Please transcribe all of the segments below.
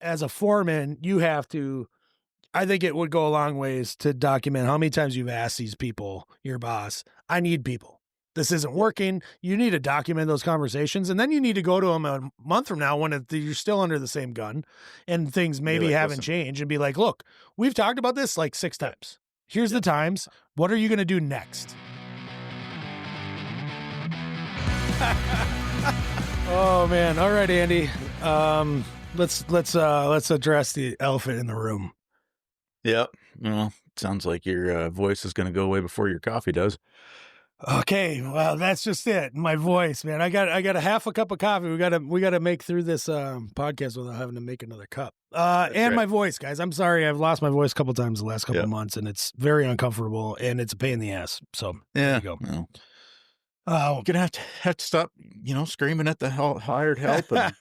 as a foreman, you have to, I think it would go a long ways to document how many times you've asked these people, your boss, I need people. This isn't working. You need to document those conversations. And then you need to go to them a month from now when you're still under the same gun and things maybe like, haven't changed, and be like, look, we've talked about this like 6 times. Here's the times. What are you going to do next? Oh man. All right, Andy. Let's address the elephant in the room. Yep. Well, sounds like your voice is going to go away before your coffee does. Okay, well, that's just it. My voice, man. I got a half a cup of coffee. We gotta make through this podcast without having to make another cup. And right. My voice, guys. I'm sorry, I've lost my voice a couple times the last couple of months, and it's very uncomfortable and it's a pain in the ass. So there you go. Well, you're gonna have to stop, screaming at the hired help. And...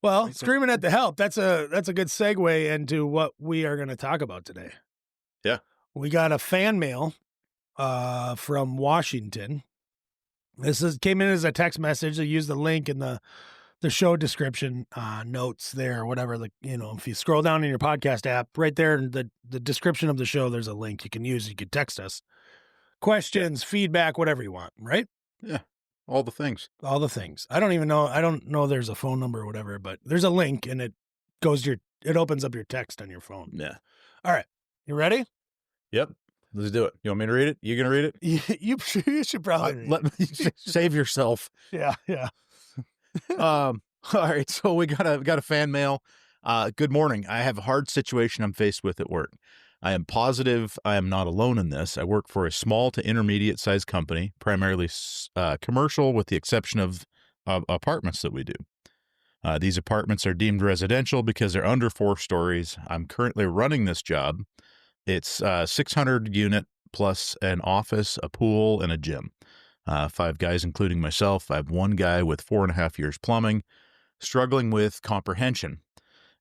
Well, screaming at the help. That's a good segue into what we are going to talk about today. Yeah, we got a fan mail from Washington. This came in as a text message. I used the link in the show description notes there, whatever. If you scroll down in your podcast app, right there in the description of the show, there's a link you can use. You can text us questions, feedback, whatever you want. Right? Yeah, all the things. All the things. I don't even know. I don't know. There's a phone number or whatever, but there's a link, and it opens up your text on your phone. Yeah. All right. You ready? Yep. Let's do it. You want me to read it? You gonna read it? You should probably read let me save yourself. Yeah. All right. So we got a fan mail. Good morning. I have a hard situation I'm faced with at work. I am positive I am not alone in this. I work for a small to intermediate sized company, primarily commercial, with the exception of apartments that we do. These apartments are deemed residential because they're under 4 stories. I'm currently running this job. It's 600 unit plus an office, a pool, and a gym. 5 guys, including myself. I have 1 guy with 4.5 years plumbing, struggling with comprehension,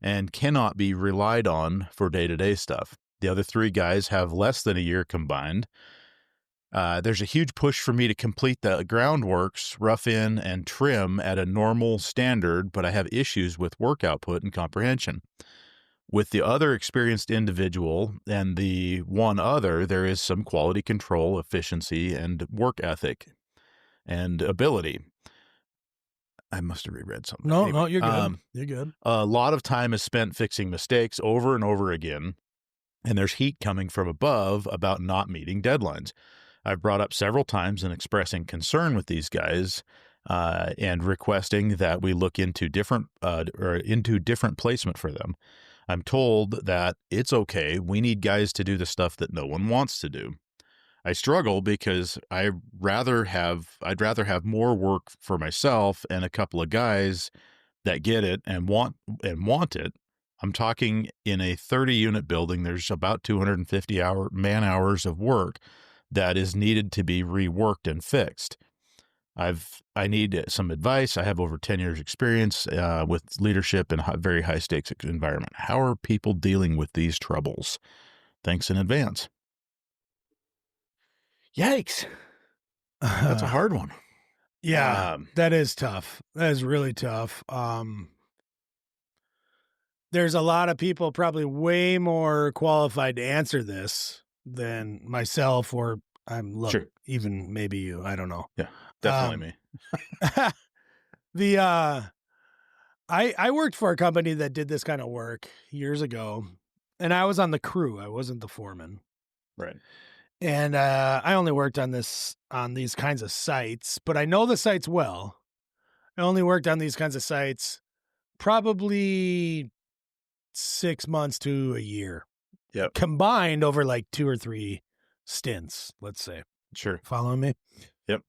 and cannot be relied on for day-to-day stuff. The other 3 guys have less than a year combined. There's a huge push for me to complete the groundworks, rough in, and trim at a normal standard, but I have issues with work output and comprehension. With the other experienced individual and the one other, there is some quality control, efficiency, and work ethic and ability. I must have reread something. No, you're good. You're good. A lot of time is spent fixing mistakes over and over again, and there's heat coming from above about not meeting deadlines. I've brought up several times in expressing concern with these guys and requesting that we look into different placement for them. I'm told that it's okay. We need guys to do the stuff that no one wants to do. I struggle because I'd rather have more work for myself and a couple of guys that get it and want it. I'm talking in a 30-unit building. There's about 250 man hours of work that is needed to be reworked and fixed. I need some advice. I have over 10 years experience with leadership in a very high stakes environment. How are people dealing with these troubles? Thanks in advance. Yikes. That's a hard one. Yeah, that is tough. That is really tough. There's a lot of people probably way more qualified to answer this than myself, or sure. Even maybe you. I don't know. Yeah, definitely me. I worked for a company that did this kind of work years ago, and I was on the crew. I wasn't the foreman. Right. And I only worked on these kinds of sites, but I know the sites well. I only worked on these kinds of sites probably 6 months to a year. Yep. Combined over like 2 or 3 stints, let's say. Sure. Following me? Yep.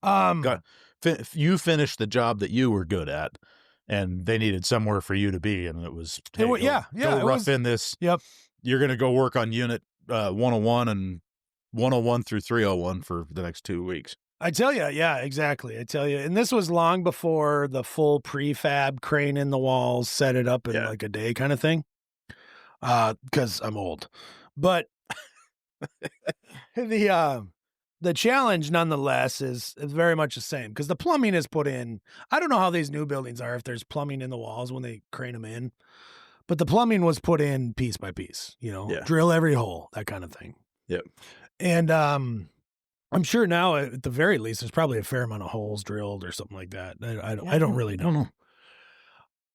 You finished the job that you were good at, and they needed somewhere for you to be, and it was, go rough in this. Yep. You're going to go work on unit 101 and 101 through 301 for the next 2 weeks. I tell you, yeah, exactly. I tell you. And this was long before the full prefab crane in the walls, set it up in like a day kind of thing. Because I'm old. But the challenge nonetheless is very much the same, because the plumbing is put in. I don't know how these new buildings are, if there's plumbing in the walls when they crane them in. but the plumbing was put in piece by piece, Yeah. drill every hole, that kind of thing. Yep. And I'm sure now at the very least, there's probably a fair amount of holes drilled or something like that. I don't really know.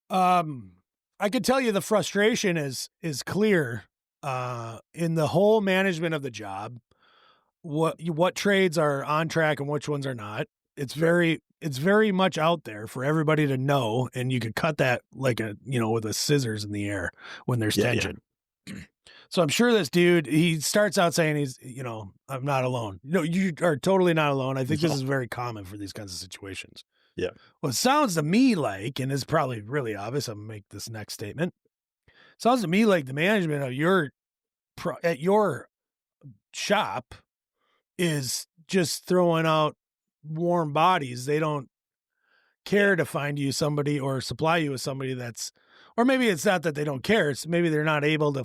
I could tell you the frustration is clear in the whole management of the job. What trades are on track and which ones are not. It's very much out there for everybody to know, and you could cut that like with a scissors in the air when there's tension. So I'm sure this dude, he starts out saying he's, I'm not alone. No, you are totally not alone. I think this is very common for these kinds of situations. Yeah. Well, it sounds to me like, and it's probably really obvious, I'm going to make this next statement. Sounds to me like the management of at your shop is just throwing out warm bodies. They don't care to find you somebody or supply you with somebody or maybe it's not that they don't care. It's maybe they're not able to,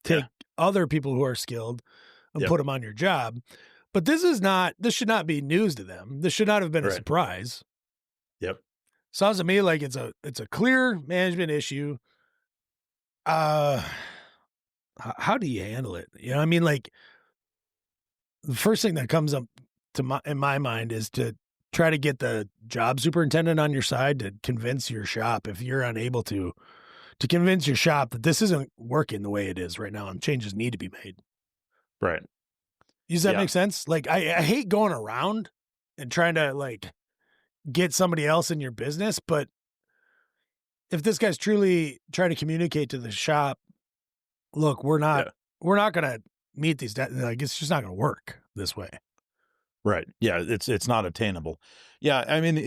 take other people who are skilled and put them on your job. But this should not be news to them. This should not have been a surprise. Yep. Sounds to me like it's a clear management issue. How do you handle it? I mean, like the first thing that comes up in my mind is to try to get the job superintendent on your side to convince your shop, if you're unable to convince your shop that this isn't working the way it is right now and changes need to be made. Right. Does that make sense? Like I hate going around and trying to like get somebody else in your business, but if this guy's truly trying to communicate to the shop, look, we're not going to meet these, like it's just not going to work this way. Right. Yeah. It's not attainable. Yeah. I mean,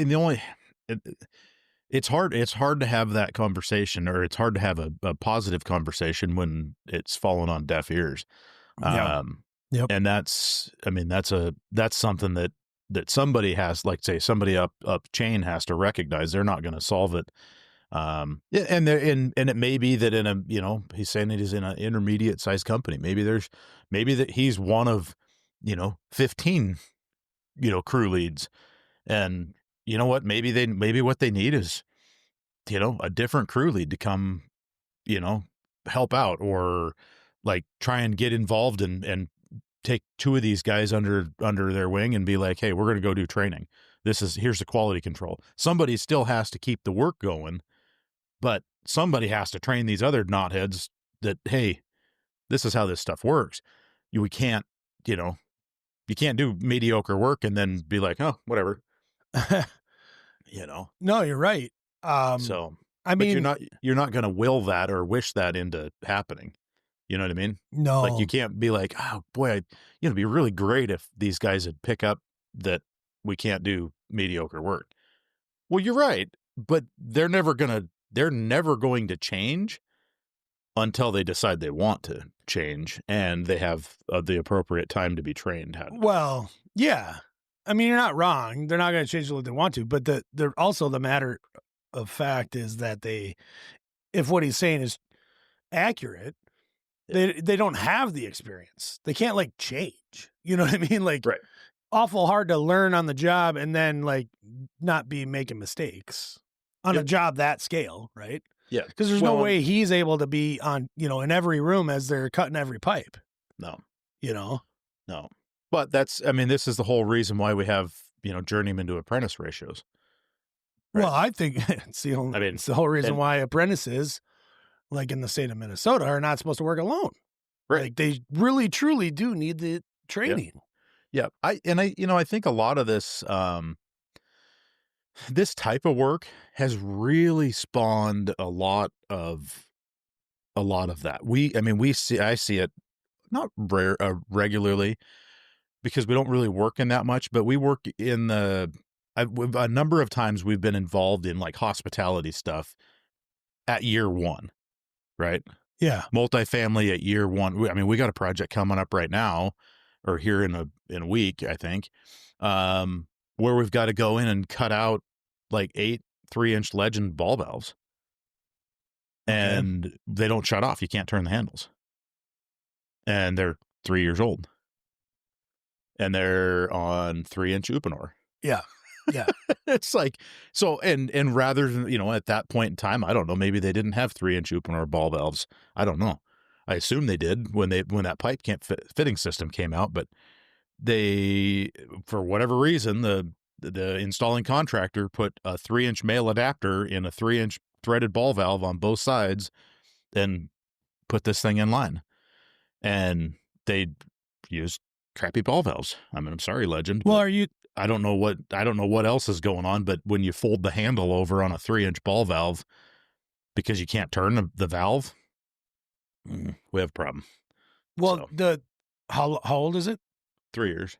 it's hard to have that conversation, or it's hard to have a positive conversation when it's fallen on deaf ears. And that's something that somebody has, like say somebody up chain has to recognize. They're not going to solve it. And it may be that in a, he's saying it is in an intermediate sized company. Maybe that he's one of, 15, crew leads, and you know what, maybe what they need is, a different crew lead to come, help out, or like try and get involved and take two of these guys under their wing and be like, hey, we're going to go do training. Here's the quality control. Somebody still has to keep the work going, but somebody has to train these other knotheads that, hey, this is how this stuff works. We can't, you can't do mediocre work and then be like, oh, whatever. No, you're right. So I mean, you're not going to will that or wish that into happening. You know what I mean? No. Like you can't be like, oh boy, it'd be really great if these guys would pick up that we can't do mediocre work. Well, you're right, but they're never going to change until they decide they want to change and they have the appropriate time to be trained. Well, yeah. I mean, you're not wrong. They're not going to change what they want to, but they're also the matter of fact is that if what he's saying is accurate, they don't have the experience. They can't like change. You know what I mean? Like awful hard to learn on the job and then like not be making mistakes on a job that scale. Right. Yeah. Because there's no way he's able to be on, in every room as they're cutting every pipe. No. No. But this is the whole reason why we have, journeyman to apprentice ratios. Right? Well, I think it's the whole reason why apprentices, like in the state of Minnesota, are not supposed to work alone. Right. Like they really, truly do need the training. Yeah. I think a lot of this, this type of work has really spawned a lot of that. I see it not regularly because we don't really work in that much, but we work in a number of times we've been involved in like hospitality stuff at year one, right? Yeah. Multifamily at year one. We got a project coming up right now, or here in a week, I think, where we've got to go in and cut out like 8 3-inch legend ball valves. And they don't shut off. You can't turn the handles. And they're 3 years old. And they're on 3-inch Uponor. Yeah. Yeah. It's like, so, and rather than, at that point in time, I don't know, maybe they didn't have 3-inch Uponor ball valves. I don't know. I assume they did when that pipe can't fitting system came out, but they, for whatever reason, the installing contractor put a 3-inch male adapter in a 3-inch threaded ball valve on both sides and put this thing in line. And they used crappy ball valves. I mean, I'm sorry, Legend. Well, I don't know what else is going on, but when you fold the handle over on a 3-inch ball valve because you can't turn the valve, we have a problem. well, So, how old is it? 3 years,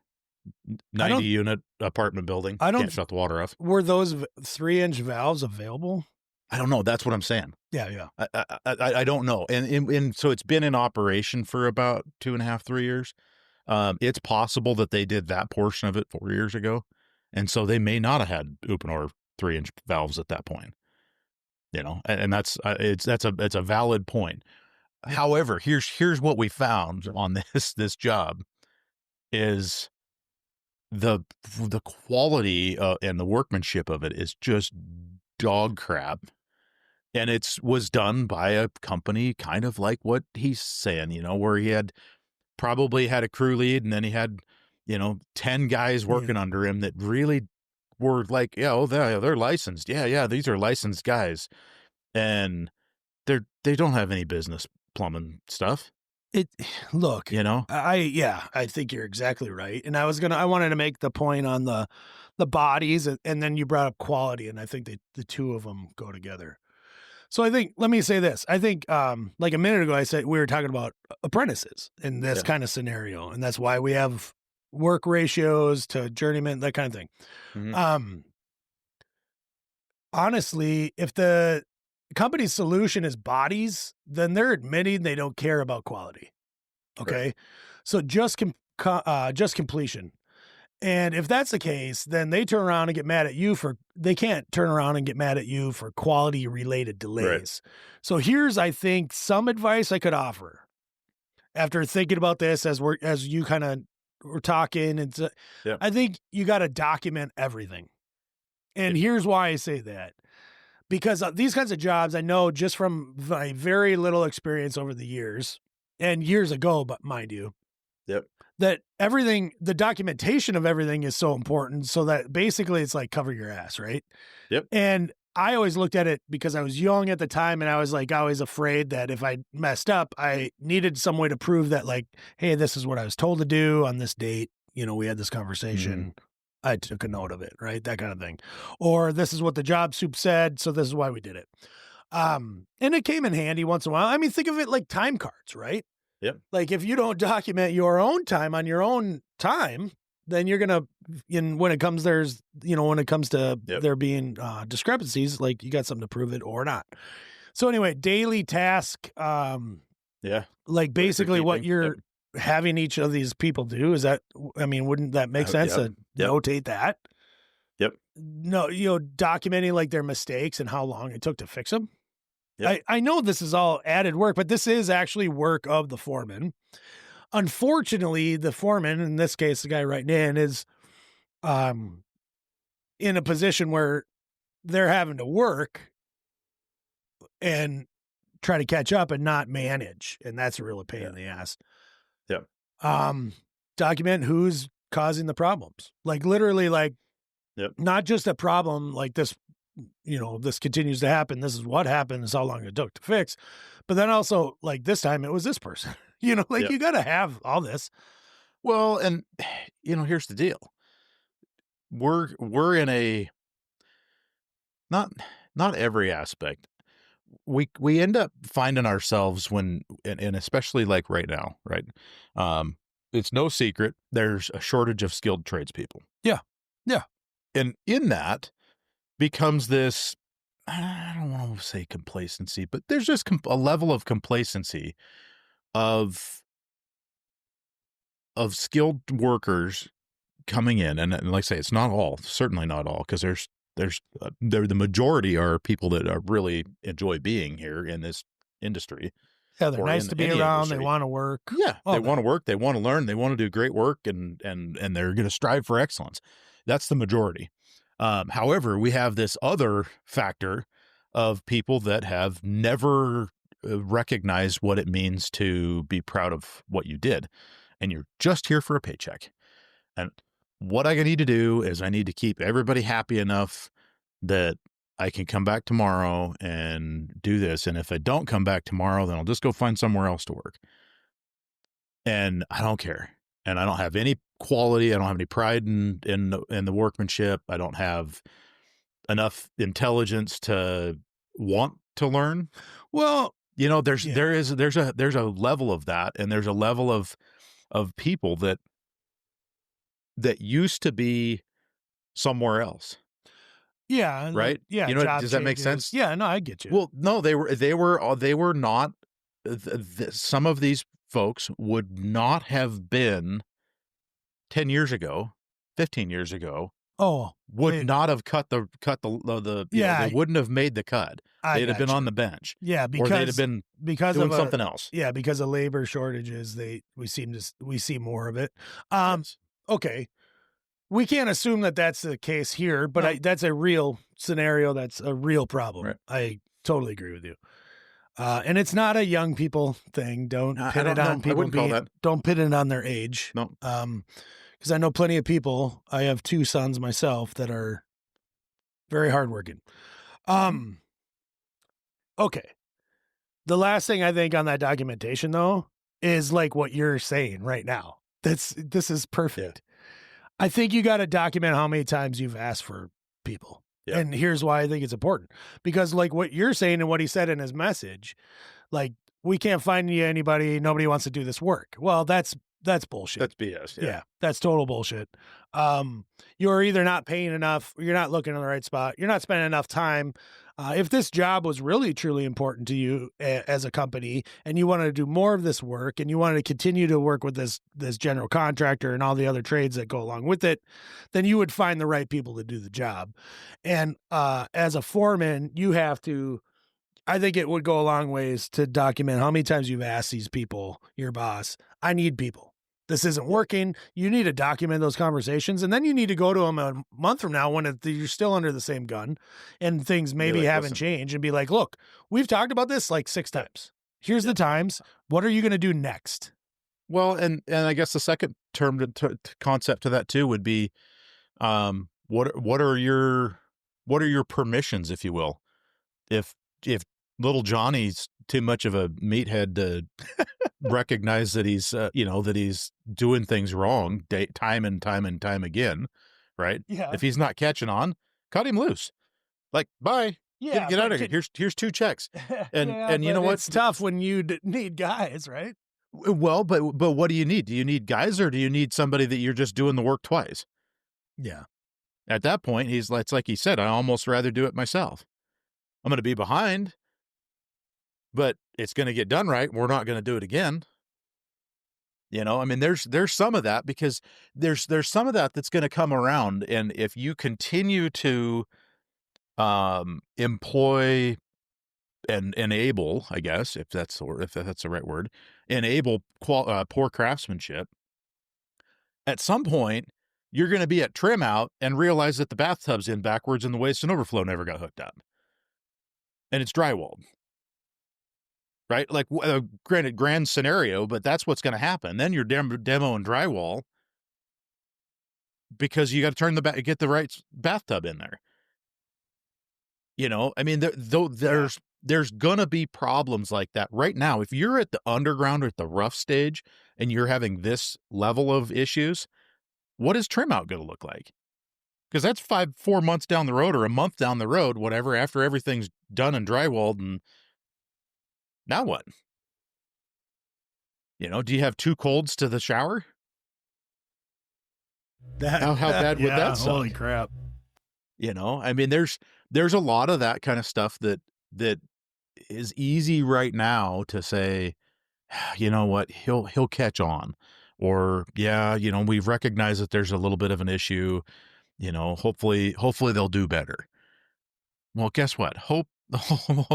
I 90 don't, unit apartment building. I don't, Can't shut the water off. were those 3-inch valves available? I don't know. That's what I'm saying. Yeah. Yeah. I don't know. And so it's been in operation for about 2.5, 3 years. It's possible that they did that portion of it 4 years ago. And so they may not have had Uponor 3-inch valves at that point, and that's it's a valid point. Yeah. However, here's what we found on this job is the quality and the workmanship of it is just dog crap. And it was done by a company kind of like what he's saying, where he probably had a crew lead and then he had, 10 guys working under him that really were like, they're licensed. Yeah, these are licensed guys. And they don't have any business plumbing stuff. Look, You I think you're exactly right. And I wanted to make the point on the bodies, and then you brought up quality, and I think the two of them go together. So let me say this. I think, like a minute ago, I said we were talking about apprentices in this kind of scenario, and that's why we have work ratios to journeyman, that kind of thing. Mm-hmm. Honestly, if the company's solution is bodies, then they're admitting they don't care about quality. Okay. Right. So just completion. And if that's the case, then they turn around and get mad at you they can't turn around and get mad at you for quality related delays. Right. So here's, I think, some advice I could offer after thinking about this as you kind of were talking. And I think you got to document everything. And here's why I say that. Because these kinds of jobs, I know just from my very little experience over the years and years ago, but mind you, that the documentation of everything is so important, so that basically it's like cover your ass, right? Yep. And I always looked at it because I was young at the time, and I was like always afraid that if I messed up, I needed some way to prove that, like, hey, this is what I was told to do on this date. We had this conversation. Mm-hmm. I took a note of it, right? That kind of thing. Or this is what the job soup said, so this is why we did it. And it came in handy once in a while. I mean, think of it like time cards, right? Yep. Like if you don't document your own time on your own time, then you're gonna, when it comes to there being discrepancies, like you got something to prove it or not. So anyway, daily task, like basically what you're having each of these people do is that, I mean, wouldn't that make sense to notate that? Yep. No, documenting like their mistakes and how long it took to fix them. Yep. I know this is all added work, but this is actually work of the foreman. Unfortunately, the foreman, in this case, the guy writing in, is in a position where they're having to work and try to catch up and not manage. And that's a real pain in the ass. Yep. Document who's causing the problems. Like literally, like, not just a problem like this, this continues to happen. This is what happened. This is how long it took to fix. But then also, like this time it was this person, you got to have all this. Well, and here's the deal. We're in a, not every aspect. We end up finding ourselves when, and especially like right now, right? It's no secret there's a shortage of skilled tradespeople. Yeah. Yeah. And in that becomes this, I don't want to say complacency, but there's just a level of complacency of skilled workers coming in. And like I say, it's not all, certainly not all, because there's the majority are people that really enjoy being here in this industry. Yeah, they're nice to be around. Industry. They want to work. Yeah, they want to work. They want to learn. They want to do great work, and they're going to strive for excellence. That's the majority. However, we have this other factor of people that have never recognized what it means to be proud of what you did, and you're just here for a paycheck. And what I need to do is I need to keep everybody happy enough that I can come back tomorrow and do this. And if I don't come back tomorrow, then I'll just go find somewhere else to work. And I don't care. And I don't have any quality. I don't have any pride in the workmanship. I don't have enough intelligence to want to learn. Well, there's a level of that, and there's a level of people that used to be somewhere else. Yeah. Right. Does that make sense? Yeah. No, I get you. Well, no, they were not. Some of these folks would not have been 10 years ago, 15 years ago. Oh, would not have cut the they wouldn't have made the cut. They'd have been on the bench. Yeah, or they'd have been doing something else. Yeah, because of labor shortages, we see more of it. Yes. Okay. We can't assume that that's the case here, but that's a real scenario. That's a real problem. Right. I totally agree with you. And it's not a young people thing. Don't pit it on people. Don't pit it on their age. No. Because I know plenty of people. I have 2 sons myself that are very hardworking. Okay. The last thing I think on that documentation, though, is like what you're saying right now. This is perfect. Yeah. I think you got to document how many times you've asked for people. Yeah. And here's why I think it's important. Because like what you're saying and what he said in his message, like, we can't find you anybody. Nobody wants to do this work. Well, that's bullshit. That's BS. Yeah. That's total bullshit. You're either not paying enough, or you're not looking in the right spot. You're not spending enough time. If this job was really, truly important to you as a company, and you wanted to do more of this work, and you wanted to continue to work with this general contractor and all the other trades that go along with it, then you would find the right people to do the job. And as a foreman, you have to, I think it would go a long ways to document how many times you've asked these people, your boss, I need people. This isn't working. You need to document those conversations, and then you need to go to them a month from now when you're still under the same gun and things maybe haven't changed, and be like, look, we've talked about this like 6 times. Here's the times. What are you going to do next? Well, and I guess the second term concept to that too would be, what are your permissions, if you will? If little Johnny's too much of a meathead to recognize that he's that he's doing things wrong time and time again, right? Yeah. If he's not catching on, cut him loose. Like, bye. Yeah. Get out of here. Here's 2 checks. And you know what? It's tough when you need guys, right? Well, but what do you need? Do you need guys, or do you need somebody that you're just doing the work twice? Yeah. At that point, it's like he said, I almost rather do it myself. I'm going to be behind, but it's going to get done right. We're not going to do it again. I mean, there's some of that, because there's some of that that's going to come around. And if you continue to employ and enable, I guess, if that's the right word, enable poor craftsmanship, at some point you're going to be at trim out and realize that the bathtub's in backwards and the waste and overflow never got hooked up, and it's drywalled. Right? Like, granted, grand scenario, but that's what's going to happen. Then you're demo and drywall, because you got to get the right bathtub in there. I mean, there's going to be problems like that right now. If you're at the underground or at the rough stage and you're having this level of issues, what is trim out going to look like? Because that's 4 months down the road, or a month down the road, whatever, after everything's done and drywalled. And now what? Do you have 2 colds to the shower? How bad would that sound? Holy crap. I mean, there's a lot of that kind of stuff that is easy right now to say, you know what, he'll catch on, or we've recognized that there's a little bit of an issue, hopefully they'll do better. Well, guess what? Hope.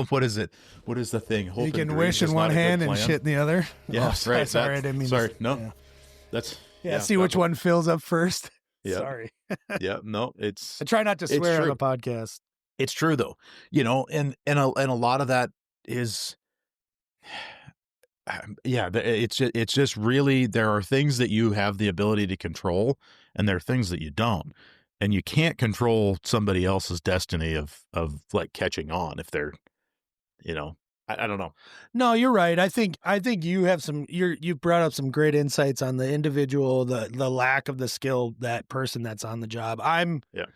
What is it? What is the thing? Hope you can wish in one hand and shit in the other. Yeah, right. Sorry, I didn't mean. Sorry, no. Yeah. That's see which one fills up first. Yep. Sorry. Yeah, no, I try not to it's swear on true. a podcast. It's true though, you know, and a lot of that is, yeah, it's just really, there are things that you have the ability to control, and there are things that you don't, and you can't control somebody else's destiny of like catching on if they're, you know, I don't know. No, you're right. I think you have you've brought up some great insights on the individual, the lack of the skill, that person that's on the job. Yeah.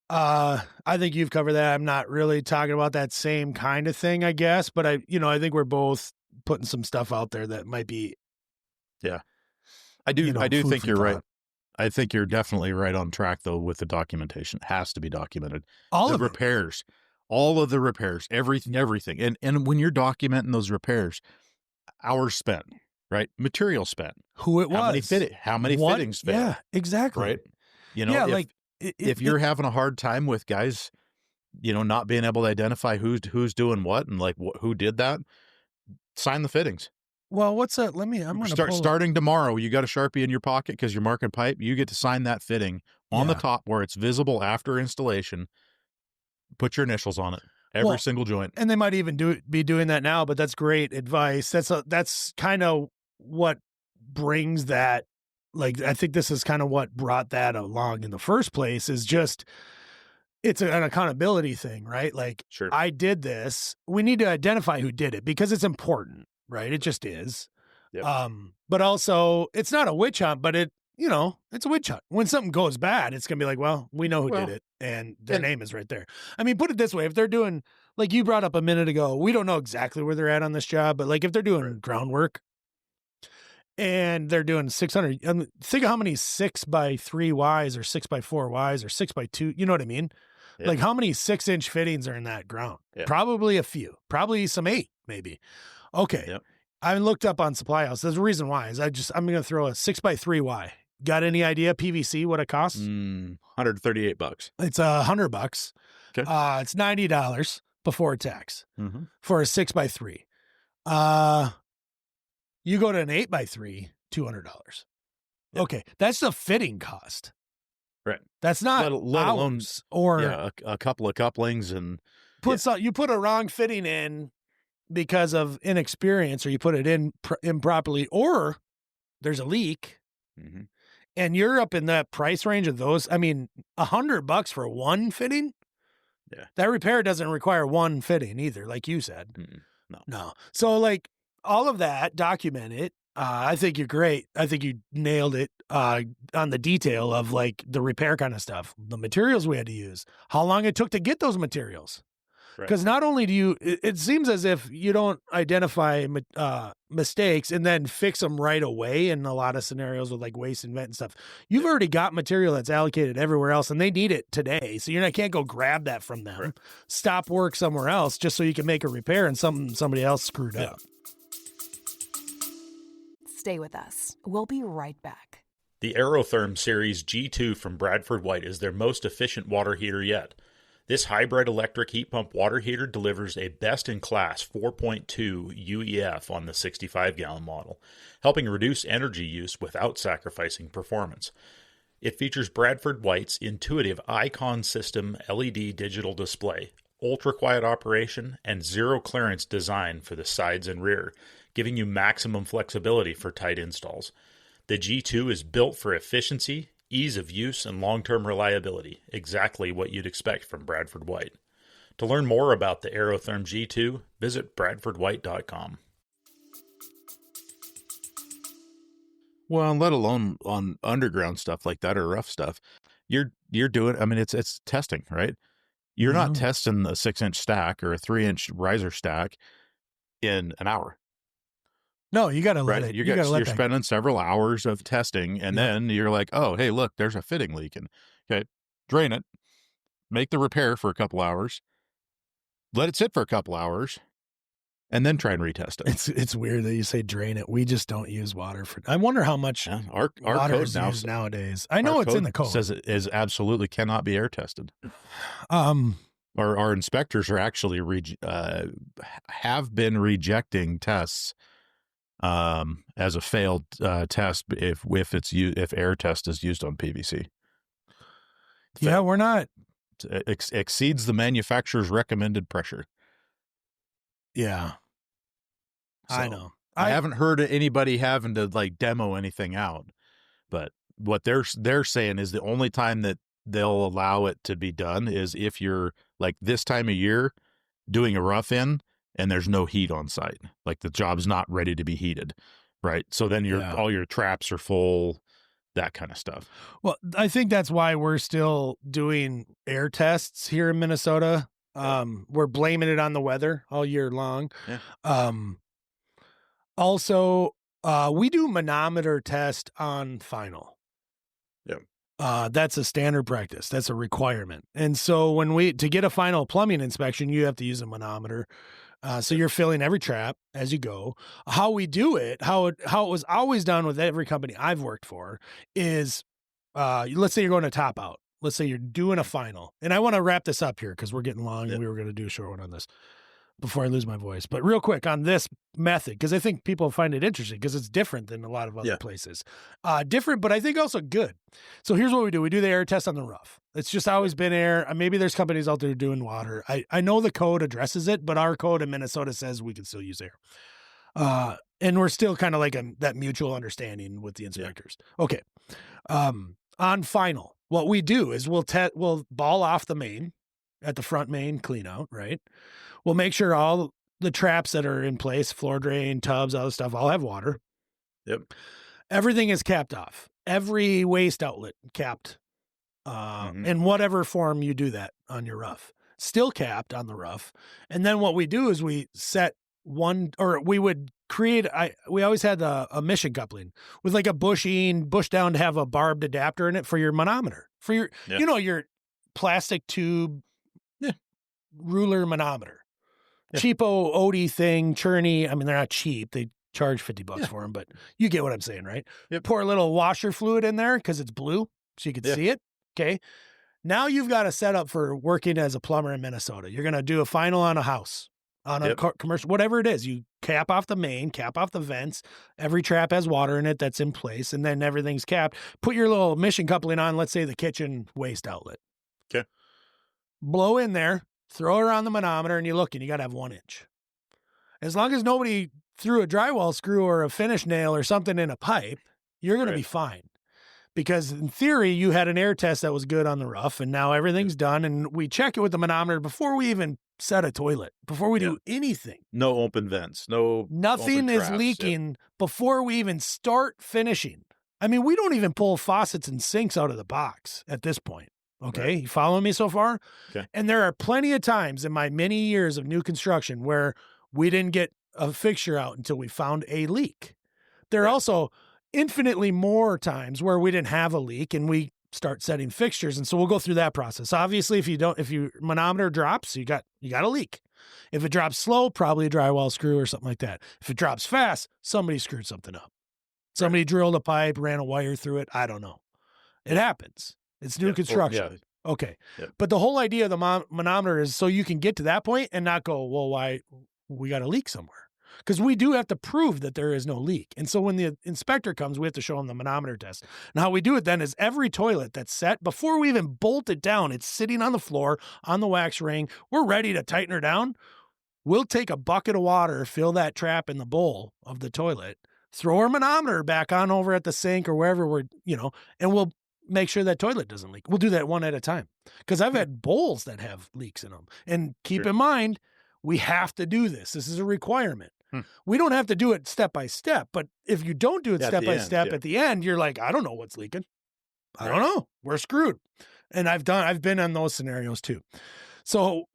I think you've covered that. I'm not really talking about that same kind of thing, I guess, but I think we're both putting some stuff out there that might be, Yeah. I do food think for you're right. thought. I think you're definitely right on track though with the documentation. It has to be documented. All The of it. repairs, all of the repairs, everything. And when you're documenting those repairs, hours spent, right? Material spent. Who it was. How many What? fittings failed. Yeah, exactly. Right? You know, Yeah, if, like if you're having a hard time with guys, you know, not being able to identify who's doing what and like who did that, sign the fittings. well, what's that? I'm going to Starting tomorrow. You got a Sharpie in your pocket because you're marking pipe. You get to sign that fitting on the top where it's visible after installation. Put your initials on it. Every single joint. And they might even be doing that now, but that's great advice. That's kind of what brings that. Like, I think this is kind of what brought that along in the first place, is just, it's an accountability thing, right? Like, Sure. I did this. We need to identify who did it because it's important, right? It just is. Yep. But also it's not a witch hunt, but it's a witch hunt. When something goes bad, it's going to be like, well, we know who did it, and their name is right there. I mean, put it this way. If they're doing, like you brought up a minute ago, we don't know exactly where they're at on this job, but like if they're doing groundwork and they're doing 600, think of how many 6x3 Ys or 6x4 Ys or 6x2, you know what I mean? Yeah. Like how many 6-inch fittings are in that ground? Yeah. Probably a few, probably some 8, maybe. Okay. Yep. I looked up on Supply House. There's a reason why. I'm going to throw a 6x3Y. Got any idea PVC what it costs? $138. It's $100. Okay. It's $90 before tax Mm-hmm. for a 6x3. You go to an 8x3, $200. Yep. Okay, that's the fitting cost. Right. That's not let alone hours or a couple of couplings and you put a wrong fitting in because of inexperience, or you put it in improperly, or there's a leak. Mm-hmm. And you're up in that price range of those. I mean, $100 for one fitting. Yeah. That repair doesn't require one fitting either, like you said. No. So like all of that, document it. I think you're great. I think you nailed it on the detail of like the repair kind of stuff, the materials we had to use, how long it took to get those materials. Because not only do it seems as if you don't identify mistakes and then fix them right away in a lot of scenarios with like waste and vent and stuff. You've already got material that's allocated everywhere else, and they need it today. So can't go grab that from them, stop work somewhere else just so you can make a repair and somebody else screwed up. Stay with us. We'll be right back. The Aerotherm Series G2 from Bradford White is their most efficient water heater yet. This hybrid electric heat pump water heater delivers a best-in-class 4.2 UEF on the 65-gallon model, helping reduce energy use without sacrificing performance. It features Bradford White's intuitive Icon System LED digital display, ultra-quiet operation, and zero-clearance design for the sides and rear, giving you maximum flexibility for tight installs. The G2 is built for efficiency, ease of use, and long-term reliability, exactly what you'd expect from Bradford White. To learn more about the Aerotherm G2, visit bradfordwhite.com. Well, let alone on underground stuff like that or rough stuff, you're doing. I mean, it's testing, right? You're not testing the 6-inch stack or a 3-inch riser stack in an hour. No, you got to let it. You're spending several hours of testing, and then you're like, oh, hey, look, there's a fitting leaking. Okay, drain it, make the repair for a couple hours, let it sit for a couple hours, and then try and retest it. It's weird that you say drain it. We just don't use water for. I wonder how much our water code is used nowadays. I know it's in the code. Says it is absolutely cannot be air tested. Our inspectors are actually have been rejecting tests as a failed test if air test is used on PVC. Yeah, we're not. Exceeds the manufacturer's recommended pressure. Yeah, So, I know. I haven't heard of anybody having to like demo anything out, but what they're saying is the only time that they'll allow it to be done is if you're like this time of year doing a rough in and there's no heat on site, like the job's not ready to be heated, right? So then all your traps are full, that kind of stuff. Well, I think that's why we're still doing air tests here in Minnesota. We're blaming it on the weather all year long. Yeah. Also, we do manometer test on final. Yeah. That's a standard practice. That's a requirement. And so to get a final plumbing inspection, you have to use a manometer. So you're filling every trap as you go. How we do it, how it was always done with every company I've worked for is, let's say you're going to top out. Let's say you're doing a final. And I want to wrap this up here because we're getting long and we were going to do a short one on this before I lose my voice. But real quick on this method, because I think people find it interesting because it's different than a lot of other places. Different, but I think also good. So here's what we do. We do the air test on the rough. It's just always been air. Maybe there's companies out there doing water. I know the code addresses it, but our code in Minnesota says we can still use air. And we're still kind of like that mutual understanding with the inspectors. Yeah. Okay. On final, what we do is we'll ball off the main at the front main clean out, right? We'll make sure all the traps that are in place, floor drain, tubs, all the stuff, all have water. Yep. Everything is capped off. Every waste outlet capped. In whatever form you do that on your rough. Still capped on the rough. And then what we do is we set we would create, we always had a mission coupling with like a bush down to have a barbed adapter in it for your manometer. For your, your plastic tube ruler manometer. Yeah. Cheapo Odie thing, churny. They're not cheap. They charge $50 for them, but you get what I'm saying, right? Yep. Pour a little washer fluid in there because it's blue so you can see it. Okay. Now you've got a setup for working as a plumber in Minnesota. You're going to do a final on a house, on a commercial, whatever it is. You cap off the main, cap off the vents. Every trap has water in it that's in place, and then everything's capped. Put your little mission coupling on, let's say the kitchen waste outlet. Okay. Blow in there. Throw it on the manometer and you look and you got to have 1 inch. As long as nobody threw a drywall screw or a finish nail or something in a pipe, you're going to be fine. Because in theory, you had an air test that was good on the rough and now everything's done. And we check it with the manometer before we even set a toilet, before we do anything. No open vents. Nothing is leaking before we even start finishing. We don't even pull faucets and sinks out of the box at this point. Okay. Right. You following me so far? Okay. And there are plenty of times in my many years of new construction where we didn't get a fixture out until we found a leak. There are also infinitely more times where we didn't have a leak and we start setting fixtures. And so we'll go through that process. Obviously, if your manometer drops, you got a leak. If it drops slow, probably a drywall screw or something like that. If it drops fast, somebody screwed something up. Somebody drilled a pipe, ran a wire through it. I don't know. It happens. It's new construction. Okay. Yeah. But the whole idea of the manometer is so you can get to that point and not go, well, why we got a leak somewhere? Because we do have to prove that there is no leak. And so when the inspector comes, we have to show them the manometer test. And how we do it then is every toilet that's set, before we even bolt it down, it's sitting on the floor on the wax ring. We're ready to tighten her down. We'll take a bucket of water, fill that trap in the bowl of the toilet, throw our manometer back on over at the sink or wherever and we'll make sure that toilet doesn't leak. We'll do that one at a time because I've had bowls that have leaks in them. And keep in mind, we have to do this. This is a requirement. We don't have to do it step by step, but if you don't do it step by step at the end, you're like, I don't know what's leaking. I don't know. We're screwed. And I've been on those scenarios too. So,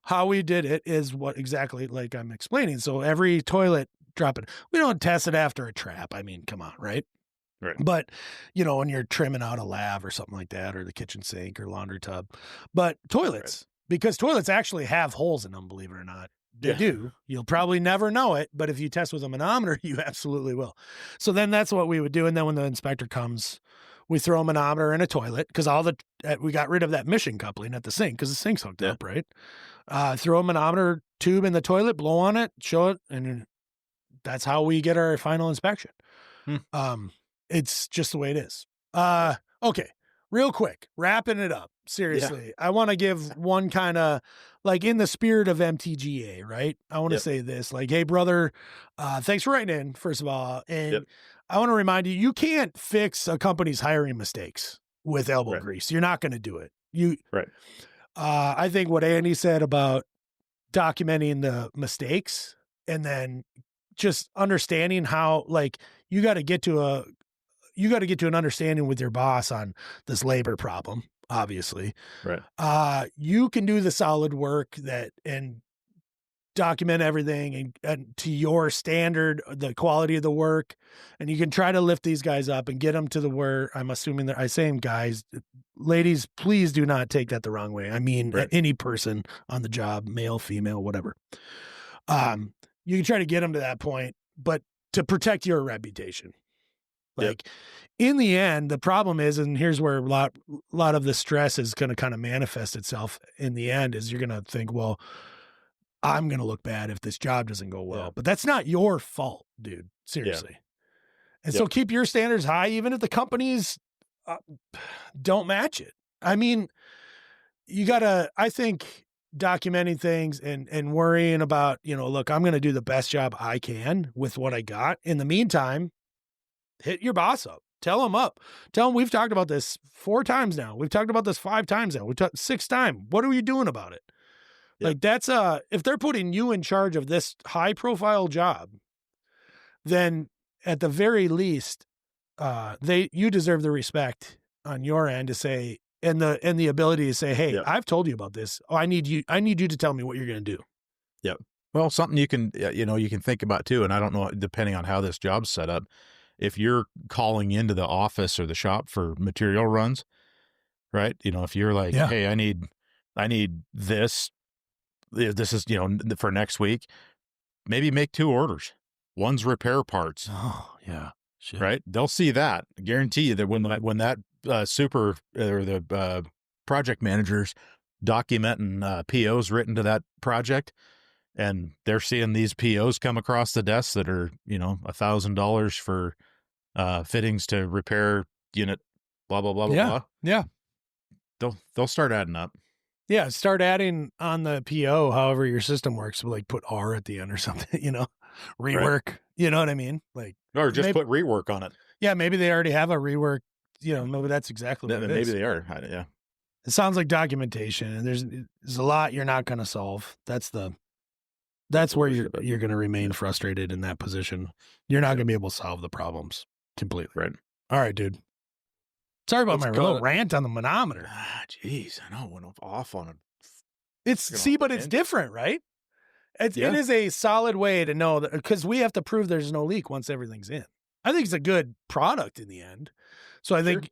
how we did it is what exactly like I'm explaining. So every toilet drop it. We don't test it after a trap. Come on, right? Right. But, when you're trimming out a lav or something like that, or the kitchen sink or laundry tub, but toilets, because toilets actually have holes in them, believe it or not. They do. You'll probably never know it, but if you test with a manometer, you absolutely will. So then that's what we would do. And then when the inspector comes, we throw a manometer in a toilet because we got rid of that mission coupling at the sink because the sink's hooked up, right? Throw a manometer tube in the toilet, blow on it, show it, and that's how we get our final inspection. Hmm. It's just the way it is. Okay. Real quick, wrapping it up. Seriously, I want to give one kind of like in the spirit of MTGA, right? I want to say this, like, hey, brother, thanks for writing in, first of all. And I want to remind you, you can't fix a company's hiring mistakes with elbow grease. You're not going to do it. I think what Andy said about documenting the mistakes and then just understanding how, like, you got to get to an understanding with your boss on this labor problem, obviously. Right. You can do the solid work and document everything and to your standard, the quality of the work. And you can try to lift these guys up and get them to the where I'm assuming that I say guys, ladies, please do not take that the wrong way. I mean, any person on the job, male, female, whatever. You can try to get them to that point, but to protect your reputation. Like in the end, the problem is, and here's where a lot of the stress is going to kind of manifest itself in the end, is you're going to think, well, I'm going to look bad if this job doesn't go well, but that's not your fault, dude. Seriously. And so keep your standards high, even if the companies don't match it. I mean, you gotta, I think documenting things and worrying about, look, I'm going to do the best job I can with what I got. In the meantime, hit your boss up. Tell him we've talked about this 4 times now. We've talked about this 5 times now. We've talked 6 times. What are you doing about it? Like that's if they're putting you in charge of this high profile job, then at the very least, you deserve the respect on your end to say, and the ability to say, hey, I've told you about this. Oh, I need you to tell me what you're going to do. Yep. Well, something you can think about too. And I don't know, depending on how this job's set up, if you're calling into the office or the shop for material runs, right? If you're like, hey, I need this is, for next week, maybe make 2 orders. One's repair parts. Oh yeah. Shit. Right. They'll see that. I guarantee you that when that super or the project managers documenting POs written to that project, and they're seeing these POs come across the desk that are, $1,000 for fittings to repair unit, blah, blah, blah, blah, blah. Yeah. They'll start adding up. Yeah. Start adding on the PO, however your system works, like put R at the end or something, rework, right. You know what I mean? Like, or just put rework on it. Yeah. Maybe they already have a rework, maybe that's exactly what it is. Maybe they are. Yeah. It sounds like documentation, and there's a lot you're not going to solve. That's where you're going to remain frustrated in that position. You're not going to be able to solve the problems completely. Right. All right, dude. Sorry about my little rant on the manometer. Jeez, I know, went off on it. It's different, right? It is a solid way to know that, because we have to prove there's no leak once everything's in. I think it's a good product in the end. So I think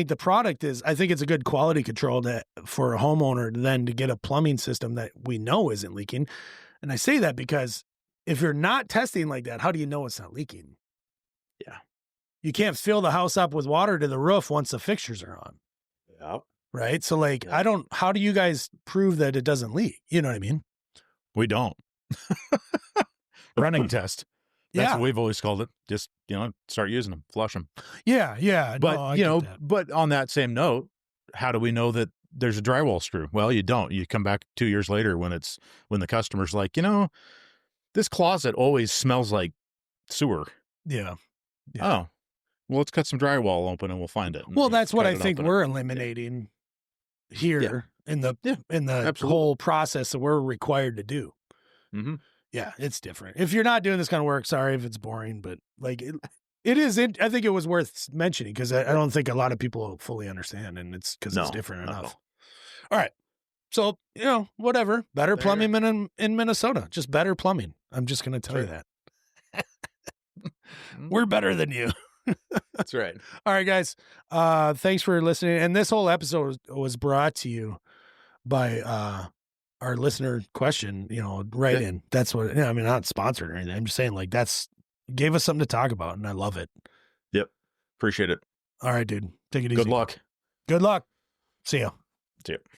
the product is, I think it's a good quality control for a homeowner then to get a plumbing system that we know isn't leaking. And I say that because if you're not testing like that, how do you know it's not leaking? Yeah. You can't fill the house up with water to the roof once the fixtures are on. Yep. Right. So how do you guys prove that it doesn't leak? You know what I mean? We don't. Running test. That's what we've always called it. Just, start using them, flush them. Yeah. Yeah. But, but on that same note, how do we know that there's a drywall screw? Well, you don't. You come back 2 years later when the customer's like, this closet always smells like sewer. Yeah. Oh, well, let's cut some drywall open and we'll find it. Well, that's what I think we're eliminating here in the whole process that we're required to do. Mm-hmm. Yeah, it's different. If you're not doing this kind of work, sorry if it's boring, but like it is. I think it was worth mentioning because I don't think a lot of people fully understand, and it's because it's different enough. All right. So, whatever. Better plumbing in Minnesota. Just better plumbing. I'm just going to tell you that. We're better than you. That's right. All right, guys. Thanks for listening. And this whole episode was brought to you by our listener question, right in. That's what, I mean, not sponsored or anything. I'm just saying, gave us something to talk about, and I love it. Yep. Appreciate it. All right, dude. Take it easy. Good luck. Good luck. See ya. See ya.